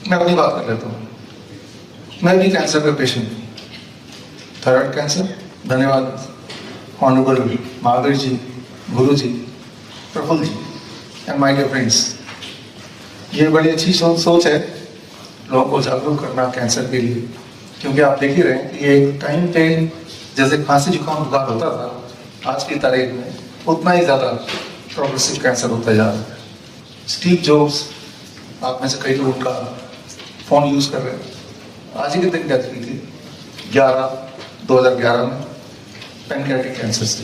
मैं अपनी बात कर लेता हूँ। मैं भी कैंसर का पेशेंट हूँ, थायराइड कैंसर। धन्यवाद honourable Mahavir ji, Guru ji, Praful ji and my dear friends. ये बड़ी अच्छी सोच है लोगों को जागरूक करना कैंसर के लिए, क्योंकि आप देख ही रहे हैं कि एक टाइम पे जैसे खांसी जुकाम बुखार होता था, आज की तारीख में उतना ही ज़्यादा प्रोग्रेसिव कैंसर होता जा रहा है। स्टीव जॉब्स, आप में से कई लोग उनका फ़ोन यूज़ कर रहे हैं, आज ही के दिन डेथ हुई थी 2011 में पैनक्रियाटिक कैंसर से।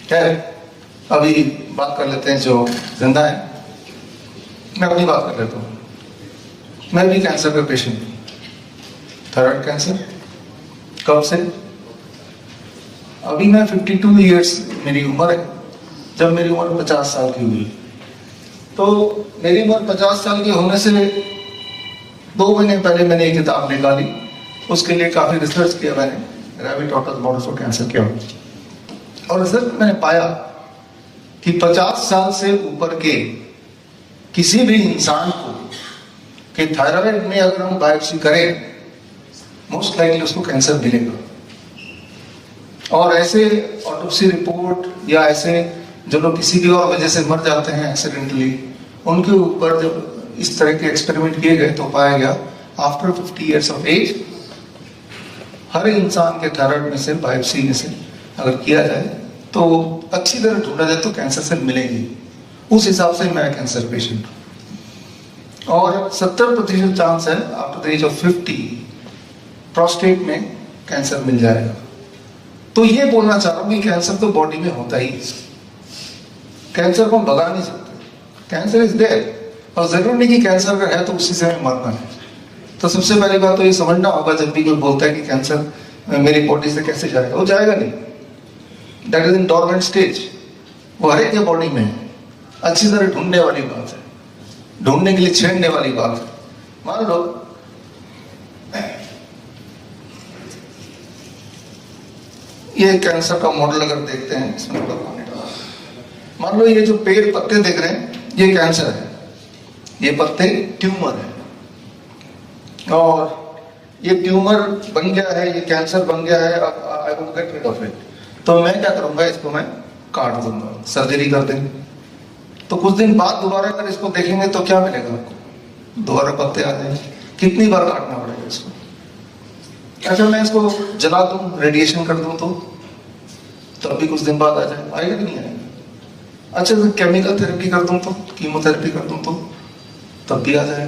खैर, अभी बात कर लेते हैं जो जिंदा है। मैं अपनी बात कर लेता हूँ। मैं भी कैंसर का पेशेंट हूँ, थायराइड कैंसर। कब से? अभी मैं 52 ईयर्स मेरी उम्र है। जब मेरी उम्र 50 साल की हुई, तो मेरी उम्र 50 साल की होने से 2 महीने पहले मैंने एक किताब निकाली। उसके लिए काफ़ी रिसर्च किया मैंने, रैबिट ऑटस मॉडल फॉर कैंसर किया, और रिसर्च मैंने पाया कि 50 साल से ऊपर के किसी भी इंसान को कि थायराइड में अगर हम बायोप्सी करें, मोस्ट लाइकली उसको कैंसर मिलेगा। और ऐसे ऑटोप्सी रिपोर्ट या ऐसे जो लोग किसी भी और वजह से मर जाते हैं एक्सीडेंटली, उनके ऊपर जब इस तरह के एक्सपेरिमेंट किए गए तो पाया गया आफ्टर 50 ईयर्स ऑफ एज हर इंसान के थायराइड में से बायोप्सी में से अगर किया जाए तो अच्छी तरह ढूंढा जाए तो कैंसर सेल मिलेंगे। उस हिसाब से मैं कैंसर पेशेंट हूँ। और 70% चांस है after the age of 50 prostate में कैंसर मिल जाएगा। तो ये बोलना चाह रहा हूँ कि कैंसर तो बॉडी में होता ही है, कैंसर को हम भगा नहीं सकते। कैंसर इज देयर, और जरूरी नहीं कि कैंसर अगर है तो उसी से हमें मरना है। तो सबसे पहली बात तो ये समझना होगा, जब भी कोई बोलता है कि कैंसर मेरी बॉडी से कैसे जाएगा, वो जाएगा नहीं। That is in dormant stage, वो हर एक के बॉडी में है। अच्छी तरह ढूंढने वाली बात है, ढूंढने के लिए छेड़ने वाली बात है। मान लो ये कैंसर का मॉडल अगर देखते हैं, इसमें थोड़ा पानी डाला। मान लो ये जो पेड़ पत्ते देख रहे हैं ये कैंसर है, ये पत्ते ट्यूमर है, और ये ट्यूमर बन गया है, ये कैंसर बन गया है। अब I will get rid of it. तो मैं क्या करूंगा, इसको मैं काट दूंगा, सर्जरी कर देंगे। तो कुछ दिन बाद दोबारा अगर इसको देखेंगे तो क्या मिलेगा आपको? दोबारा पत्ते आ जाएंगे। कितनी बार काटना पड़ेगा इसको? अच्छा, मैं इसको जला दूं, रेडिएशन कर दूं तो अभी कुछ दिन बाद आ जाए, आएगा कि नहीं आएगा? अच्छा, तो केमिकल थेरेपी कर दूं तो, कीमोथेरेपी कर दूं तो तब भी आ जाएगा।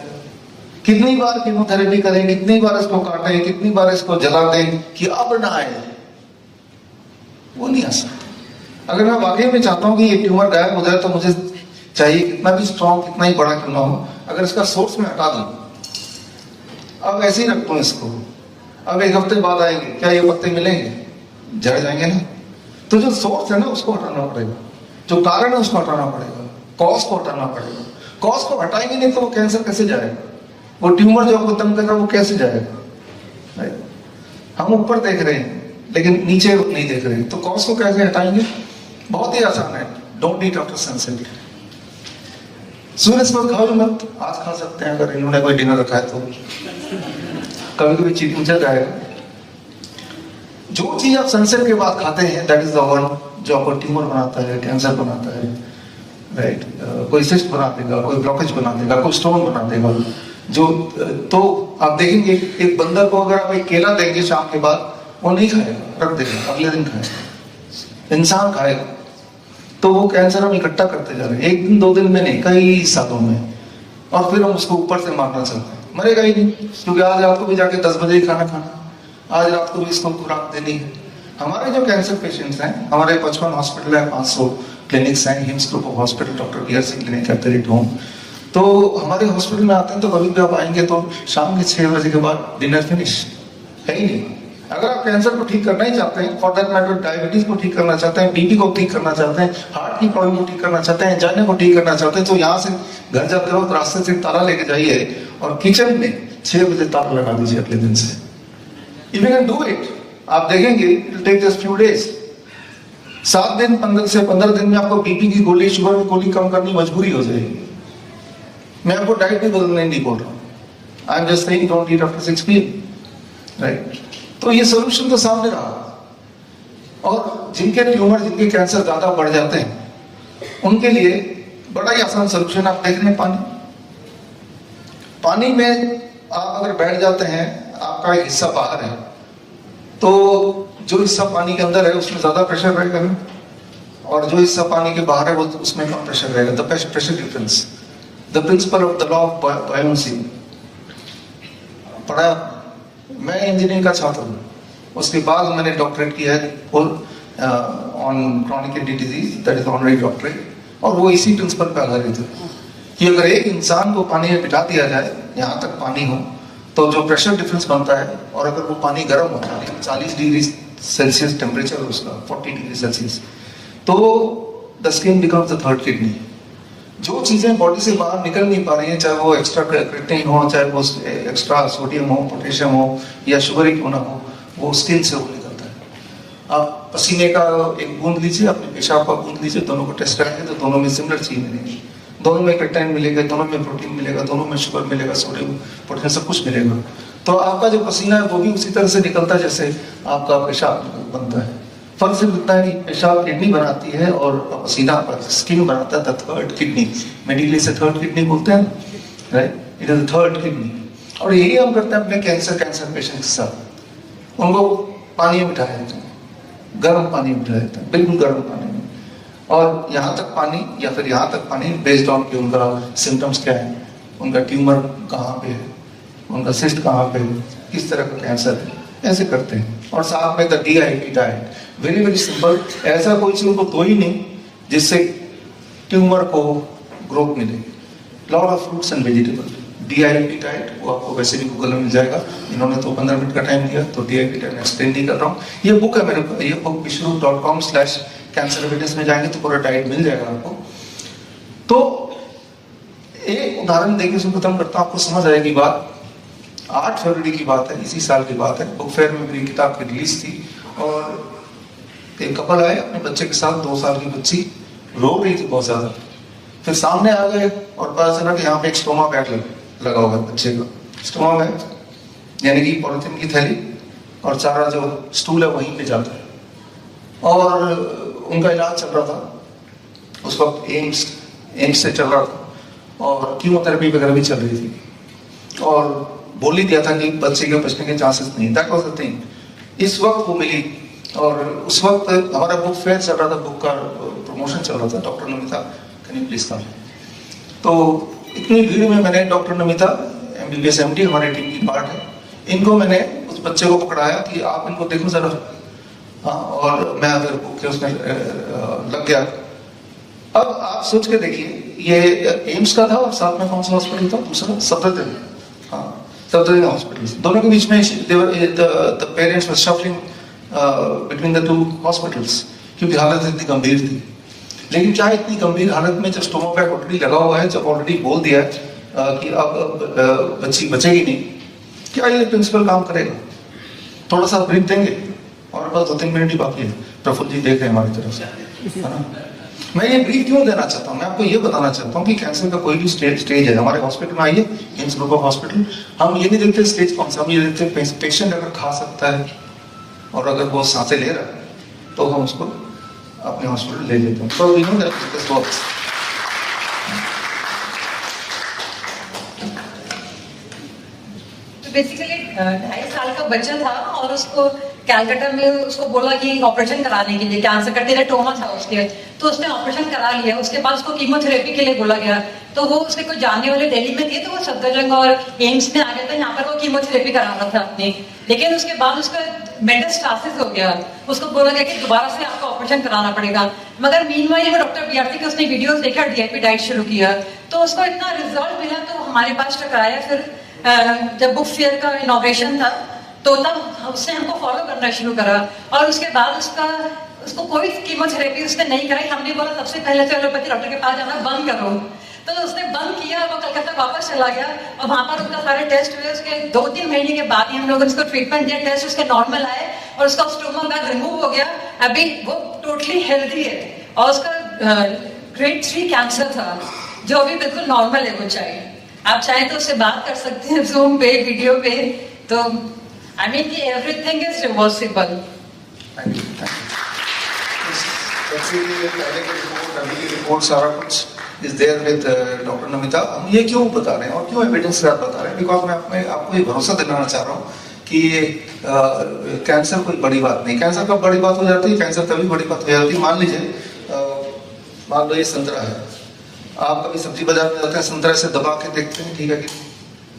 कितनी बार कीमोथेरेपी करें, कितनी बार इसको काटें, कितनी बार इसको जला दें कि अब ना आए? वो नहीं आ सकता। अगर मैं वाकई में चाहता हूं कि ये ट्यूमर गायब हो जाए तो मुझे चाहिए कितना भी स्ट्रॉन्ग, कितना ही बड़ा क्यों ना हो, अगर इसका सोर्स में हटा दूं, अब ऐसे ही रख दूं इसको, अब 1 हफ्ते बाद आएंगे, क्या ये पत्ते मिलेंगे? जड़ जाएंगे ना। तो जो सोर्स है ना उसको हटाना पड़ेगा, जो कारण है उसको हटाना पड़ेगा, कॉज को हटाना पड़ेगा। कॉज को हटाएंगे नहीं तो वो कैंसर कैसे जाएगा? वो ट्यूमर जो आपको तंग कर रहा है वो कैसे जाएगा? हम ऊपर देख रहे हैं लेकिन नीचे नहीं देख रहे हैं, तो कॉज को कैसे हटाएंगे? बहुत ही आसान है, डोंट ईट आफ्टर सनसेट। सूरज को खाओ मत, आज खा सकते हैं अगर इन्होंने कोई डिनर रखा है तो, कभी कभी चीज मुझे जाएगा। जो चीज आप सनसेट के बाद खाते हैं दैट इज द वन जो आपको ट्यूमर बनाता है, कैंसर बनाता है, राइट? कोई सिस्ट बना देगा, कोई ब्लॉकेज बना देगा, कोई स्टोन बना देगा। जो तो आप देखेंगे एक बंदर को अगर आप एक केला देंगे शाम के बाद, वो नहीं खाएगा, रख देगा, अगले दिन खाएगा। इंसान खाएगा। तो वो कैंसर हम इकट्ठा करते जा रहे हैं, 1 दिन 2 दिन में नहीं, कई सालों में, और फिर हम उसको ऊपर से मारना चाहते हैं। मरेगा ही नहीं, क्योंकि आज रात को भी जाके 10 बजे ही खाना खाना, आज रात को भी इसको खुराक देनी है। हमारे जो कैंसर पेशेंट्स हैं, हमारे 55 हॉस्पिटल है, 500 क्लिनिक्स हैं, HIIMS group of hospital, doctor BR Singh clinic at the rate home. तो हमारे हॉस्पिटल में आते हैं तो कभी भी आप आएंगे तो शाम के 6 बजे के बाद डिनर फिनिश है ही नहीं। अगर आप कैंसर को ठीक करना ही चाहते हैं, फॉर दैट मैटर डायबिटीज को ठीक करना चाहते हैं, बीपी को ठीक करना चाहते हैं, हार्ट की प्रॉब्लम को ठीक करना चाहते हैं, एंजाइना को ठीक करना चाहते हैं, तो यहाँ से घर जाते वक्त रास्ते से ताला लेके जाइए और किचन में 6 बजे ताला लगा दीजिए अगले दिन से। If you can do it, आप देखेंगे it will take just few days. 7 दिन 15 दिन में आपको बीपी की गोली, शुगर की गोली कम करनी मजबूरी हो जाएगी। मैं आपको डाइट भी बदलने नहीं बोल रहा हूँ, I am just saying don't eat after 6 PM, right? तो ये सोल्यूशन तो सामने रहा। और जिनके ट्यूमर, जिनके कैंसर ज्यादा बढ़ जाते हैं, उनके लिए बड़ा ही आसान सोल्यूशन आप देख रहे हैं, पानी। पानी में आप अगर बैठ जाते हैं, आपका एक हिस्सा बाहर है, तो जो हिस्सा पानी के अंदर है उसमें ज्यादा प्रेशर रहेगा, और जो हिस्सा पानी के बाहर है वो उसमें कम प्रेशर रहेगा। The pressure difference, the principle of the law of buoyancy पढ़ा। मैं इंजीनियरिंग का छात्र हूँ, उसके बाद मैंने डॉक्टरेट किया है on chronic kidney disease, that is honorary doctorate, और वो इसी प्रिंसिपल पे आधारित है कि अगर एक इंसान को पानी में बिठा दिया जाए, यहाँ तक पानी हो, तो जो प्रेशर डिफरेंस बनता है, और अगर वो पानी गर्म हो, 40 डिग्री सेल्सियस टेम्परेचर उसका, 40 डिग्री सेल्सियस, तो the skin becomes the third kidney. जो चीजें बॉडी से बाहर निकल नहीं पा रही हैं, चाहे वो एक्स्ट्रा क्रिएटिनिन हो, चाहे वो एक्स्ट्रा सोडियम हो, पोटेशियम हो, या शुगर ही क्यों ना हो, वो स्किन से वो निकलता है। आप पसीने का एक बूंद लीजिए, अपने पेशाब का बूंद लीजिए, दोनों को टेस्ट करेंगे तो दोनों में सिमिलर चीज मिलेगी। दोनों में क्रिएटिनिन मिलेगा, दोनों में प्रोटीन मिलेगा, दोनों में शुगर मिलेगा, सोडियम, पोटेशियम, सब कुछ मिलेगा। तो आपका जो पसीना है वो भी उसी तरह से निकलता है जैसे आपका पेशाब बनता है। फर्क सिर्फ इतना है कि पेशाब किडनी बनाती है और पसीना स्किन बनाता है, द थर्ड किडनी। मेडिकली से थर्ड किडनी बोलते हैं, right? It is the third kidney. और यही हम करते हैं अपने कैंसर पेशेंट के साथ। उनको पानी में बिठाया जाता है, गर्म पानी में बिठाया जाता है, बिल्कुल गर्म पानी में, और यहाँ तक पानी या फिर यहाँ तक पानी बेस्ड ऑन कि उनका सिम्टम्स क्या है, उनका ट्यूमर कहाँ पे है, उनका सिस्ट कहाँ पे है, किस तरह का कैंसर है, ऐसे करते हैं। और साथ में the DIP diet, very very simple. ऐसा कोई चीज उनको दो ही नहीं जिससे ट्यूमर को ग्रोथ मिले। Lot of fruits and vegetable, DIP diet, वो आपको वैसे भी गूगल में मिल जाएगा। इन्होंने तो 15 मिनट का टाइम दिया, तो DIP डाइट एक्सप्लेन नहीं कर रहा हूँ। ये बुक है मेरे पास, ये बुक vishnu.com/cancer awareness में जाएंगे तो पूरा डाइट मिल जाएगा आपको। तो एक उदाहरण देके इसको खत्म करता हूँ, आपको समझ आएगी बात। 8 फरवरी की बात है, इसी साल की बात है। बुक फेयर में मेरी किताब की रिलीज थी, और एक कपल आए अपने बच्चे के साथ, 2 साल की बच्ची रो रही थी बहुत ज्यादा। फिर सामने आ गए और पता चला कि यहाँ पे एक स्टोमा बैग लगा हुआ है बच्चे का। स्टोमा बैग यानी कि पॉलिथीन की थैली, और सारा जो स्टूल है वहीं पे जाता है। और उनका इलाज चल रहा था उस वक्त, एम्स से चल रहा था, और कीमोथेरेपी वगैरह भी चल रही थी, और बोल ही दिया था कि बच्चे के बचने के चांसेस नहीं। That was the thing. इस वक्त वो मिली, और उस वक्त हमारा बुक फेयर चल रहा था, बुक का प्रमोशन चल रहा था। Doctor Namita, can you please come? तो इतनी भीड़ में मैंने डॉक्टर नमिता MBBS MD हमारी टीम की पार्ट है, इनको मैंने उस बच्चे को पकड़ाया कि आप इनको देखो जरा। हाँ, और मैं फिर बुक के उसमें लग गया। अब आप सोच के देखिए, ये एम्स का था, और साथ में कौन सा हॉस्पिटल था दूसरा? सफदरजंग। हाँ, सफदरजंग हॉस्पिटल। दोनों के बीच में the parents were shuffling between the 2 hospitals, क्योंकि हालत इतनी गंभीर थी। लेकिन क्या इतनी गंभीर हालत में जब स्टोमा बैग ऑलरेडी लगा हुआ है, जब ऑलरेडी बोल दिया है कि अब बच्ची बचेगी नहीं, क्या ये प्रिंसिपल काम करेगा? थोड़ा सा ब्रीफ देंगे, और बस 2-3 मिनट ही बाकी है। प्रफुल्ल जी देख रहे हैं हमारी तरफ से, है ना? मैं ये ब्रीफ क्यों देना चाहता हूँ? मैं आपको ये बताना चाहता हूँ कि कैंसर का कोई भी स्टेज है, हमारे हॉस्पिटल में आइए, एम्स ग्रुप ऑफ हॉस्पिटल, हम ये नहीं देखते स्टेज कौन सा, हम ये देखते पेशेंट अगर खा सकता है और अगर वो सांसें ले रहा है तो हम उसको अपने हॉस्पिटल ले लेते हैं। तो you know that this works. Basically 2.5 साल का बच्चा था, और उसको कैलकाटा में उसको बोला कि ऑपरेशन कराने के लिए, कैंसर का टेराटोमा था उसके, तो उसने ऑपरेशन करा लिया। उसके बाद उसको कीमोथेरेपी के लिए बोला गया, तो वो उसके कोई जानने वाले दिल्ली में थे, तो वो सफदरजंग और एम्स में आ गया था, यहाँ पर वो कीमोथेरेपी करा रहा था अपनी। लेकिन उसके बाद उसका मेटास्टासिस हो गया, उसको बोला गया कि दोबारा से आपको ऑपरेशन कराना पड़ेगा। मगर मीनवाइल वो डॉक्टर BRC के उसने वीडियोस देखा, DIP डाइट शुरू किया, तो उसको इतना रिजल्ट मिला, तो हमारे पास टकराया। फिर जब बुक फेयर का इनॉग्रेशन था, तो तब उसने हमको फॉलो करना शुरू करा, और उसके बाद उसको कोई कीमोथेरेपी उसने नहीं कराई। हमने बोला सबसे पहले तो एलोपैथी डॉक्टर के पास जाना बंद करो, तो उसने बंद किया। वो कलकत्ता वापस चला गया, और वहां पर उसका सारे टेस्ट हुए। उसके 2-3 महीने के बाद ही हम लोग उसको ट्रीटमेंट दिया, टेस्ट उसके नॉर्मल आए, और उसका स्टोमा बैग रिमूव हो गया। अभी वो टोटली हेल्दी है, और उसका ग्रेड 3 कैंसर था, जो अभी बिल्कुल नॉर्मल है, वो चाहिए। आप चाहे तो उससे बात कर सकते हैं जूम पे, वीडियो पे। तो आई मीन कि everything is reversible. Thank you, thank you. पहले की रिपोर्ट, अभी की रिपोर्ट, सारा कुछ is there with doctor Namita. हम ये क्यों बता रहे हैं और क्यों एविडेंस के साथ बता रहे हैं? बिकॉज मैं आपको ये भरोसा दिलाना चाह रहा हूँ कि कैंसर कोई बड़ी बात नहीं। कैंसर कब बड़ी बात हो जाती है? कैंसर तभी बड़ी बात हो जाती है, मान लीजिए मान लो ये संतरा है, आप कभी सब्जी बाजार में जाते हैं, संतरा से दबा के देखते हैं, ठीक है कि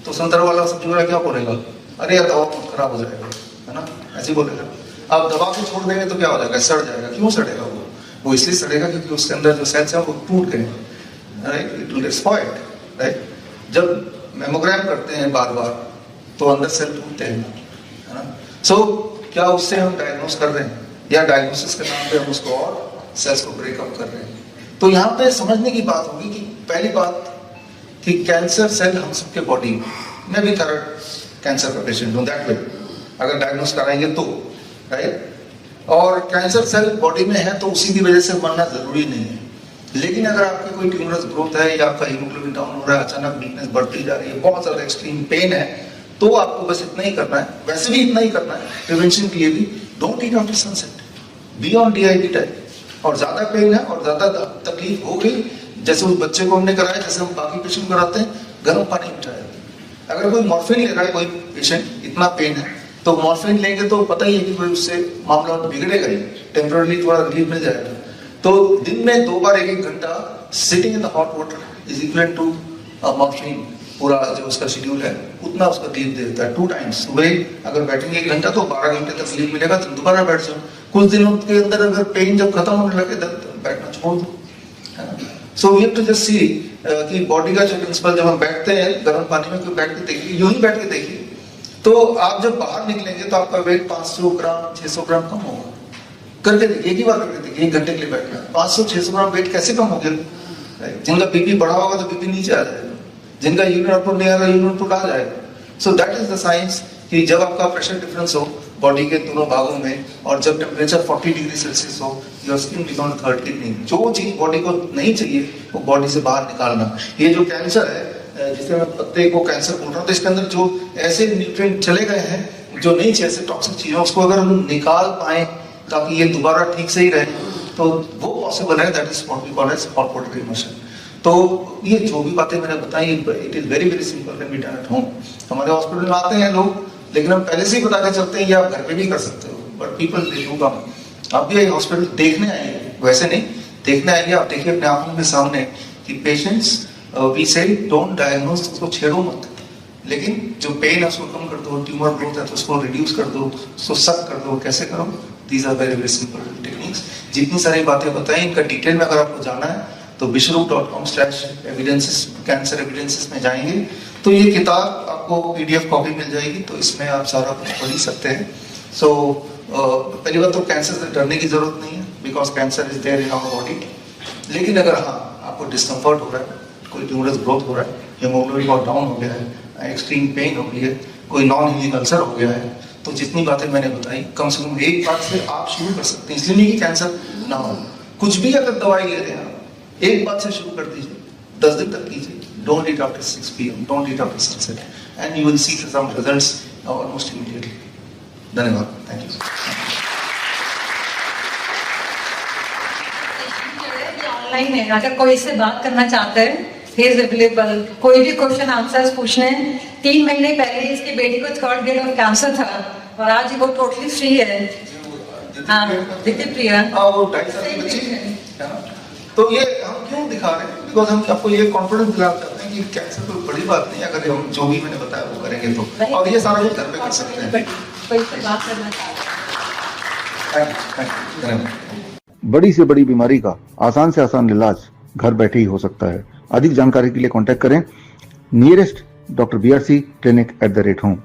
तो संतरा वाला सब्जी वाला क्या बोलेगा? अरे यार दवा खराब हो जाएगा, है ना, ऐसे बोलेगा। आप दबा के छोड़ देंगे तो क्या हो जाएगा? सड़ जाएगा। क्यों सड़ेगा? वो इसलिए सड़ेगा क्योंकि उसके अंदर जो सेल्स हैं वो टूट गए, right, it will get spoiled, right. जब मेमोग्राम करते हैं बार बार तो अंदर सेल टूटते हैं, है ना। सो क्या उससे हम डायग्नोस कर रहे हैं या डायग्नोसिस के नाम पे हम उसको और सेल्स को ब्रेकअप कर रहे हैं? तो यहाँ पे समझने की बात होगी कि पहली बात कि कैंसर सेल हम सबके बॉडी में भी थर्ड कैंसर का पेशेंट हूँ, दैट वे अगर डायग्नोस कराएंगे तो, राइट। और कैंसर सेल बॉडी में है तो उसी की वजह से मरना जरूरी नहीं है। लेकिन अगर आपकी कोई ट्यूमरस ग्रोथ है या आपका हीमोग्लोबिन डाउन हो रहा है, अचानक वीकनेस बढ़ती जा रही है, बहुत ज्यादा एक्सट्रीम पेन है, तो आपको बस इतना ही करना है। वैसे भी इतना ही करना है प्रिवेंशन के लिए भी, don't eat after sunset, be on DIP type. और ज्यादा पेन है और ज्यादा तकलीफ हो गई, जैसे उस बच्चे को हमने कराया, जैसे हम बाकी पेशेंट कराते हैं, गर्म पानी बिठाया। अगर कोई मॉर्फिन ले रहा है कोई पेशेंट, इतना पेन है तो मॉर्फिन लेंगे तो पता ही है कि कोई उससे मामला बिगड़ेगा ही, टेम्पररी थोड़ा रिलीफ मिल जाएगा। तो दिन में 2 बार 1-1 घंटा sitting in the hot water is equal to morphine, पूरा जो उसका शेड्यूल है उतना उसका रिलीफ दे देता है। 2 टाइम्स सुबह अगर बैठेंगे 1 घंटा तो 12 घंटे तक रिलीफ मिलेगा, तो दोबारा बैठ जाओ। कुछ दिनों के अंदर अगर पेन जब खत्म होने लगे तो बैठना छोड़ दो, है ना। So we have to just see कि बॉडी का जो प्रिंसिपल, जब हम बैठते हैं गर्म पानी में, कोई बैठ के देखिए, यूं ही बैठ के देखिए, तो आप जब बाहर निकलेंगे तो आपका वेट 500 ग्राम 600 ग्राम कम होगा। करके देखिए, एक ही बार करके देखिए, 1 घंटे के लिए बैठना, 500-600 ग्राम वेट कैसे कम हो गया? जिनका बीपी बढ़ा होगा तो बीपी नीचे आ जाएगा, जिनका यूरिन आउटपुट नहीं आ रहा यूरिन आउटपुट आ जाएगा। So that is the science कि जब आपका प्रेशर डिफरेंस हो बॉडी के दोनों भागों में, और जब टेम्परेचर 40 डिग्री सेल्सियस हो, your skin become third kidney. जो चीज बॉडी को नहीं चाहिए वो बॉडी से बाहर निकालना। ये जो कैंसर है, जिससे मैं पत्ते को कैंसर बोल रहा हूँ, तो इसके अंदर जो ऐसे न्यूट्रिएंट चले गए हैं जो नहीं चाहिए, ऐसे टॉक्सिक चीजें, उसको अगर हम निकाल पाए ताकि ये दोबारा ठीक से ही रहे, तो वो पॉसिबल है। That is what we call as hot water immersion. तो ये जो भी बातें मैंने बताई, it is very very simple, can be done at home. हमारे हॉस्पिटल में आते हैं लोग, लेकिन हम पहले से ही बता के चलते हैं, ये आप घर पे भी कर सकते हो, but people they do come. आप भी हॉस्पिटल देखने आएंगे, वैसे नहीं देखने आएंगे, आप देखिए अपने आंखों के सामने कि पेशेंट्स, वी से डोंट डायग्नोस, उसको छेड़ो मत, लेकिन जो पेन है उसको कम कर दो, ट्यूमर ग्रोथ है तो उसको रिड्यूस कर दो, उसको सक कर दो। कैसे करो? These are very very simple techniques. जितनी सारी बातें बताई, इनका डिटेल में अगर आपको जाना है तो bishrup.com/evidences, कैंसर एविडेंसेस में जाएंगे तो ये किताब आपको PDF कॉपी मिल जाएगी, तो इसमें आप सारा कुछ पढ़ ही सकते हैं। सो पहली बात तो कैंसर से डरने की जरूरत नहीं है, because cancer is there in our body. लेकिन अगर हाँ आपको डिस्कम्फर्ट हो रहा है, कोई ट्यूमरस ग्रोथ हो रहा है, हीमोग्लोबिन बहुत डाउन हो गया है, एक्सट्रीम पेन हो गई है, कोई नॉन हीलिंग अल्सर हो गया है, तो जितनी बातें मैंने बताई, कम से कम एक बात से आप शुरू कर सकते हैं। इसलिए नहीं कि कैंसर ना हो, कुछ भी अगर दवाई ले रहे हैं आप, एक बात से शुरू कर दीजिए, 10 दिन तक कीजिए। Don't eat after 6 PM, don't eat after sunset, and you will see some results almost immediately. धन्यवाद, thank you. ऑनलाइन है, अगर कोई से बात करना चाहता है, he is available. कोई भी क्वेश्चन आंसर्स पूछने हैं। 3 महीने पहले इसकी बेटी को 3rd grade ऑफ कैंसर था और आज वो टोटली फ्री है। हाँ, दिव्य प्रिया। वो 2.5 साल की बच्ची है। तो ये हम क्यों दिखा रहे हैं? बिकॉज हम आपको ये कॉन्फिडेंस दिलाना चाहते हैं कि कैंसर कोई बड़ी बात नहीं, अगर हम जो भी मैंने बताया वो करेंगे तो, और ये सारा कुछ घर पे कर सकते हैं। कोई से बात करना चाहता है। बड़ी से बड़ी बीमारी का आसान से आसान इलाज घर बैठे ही हो सकता है। अधिक जानकारी के लिए कांटेक्ट करें nearest Dr. BRC Clinic @ home।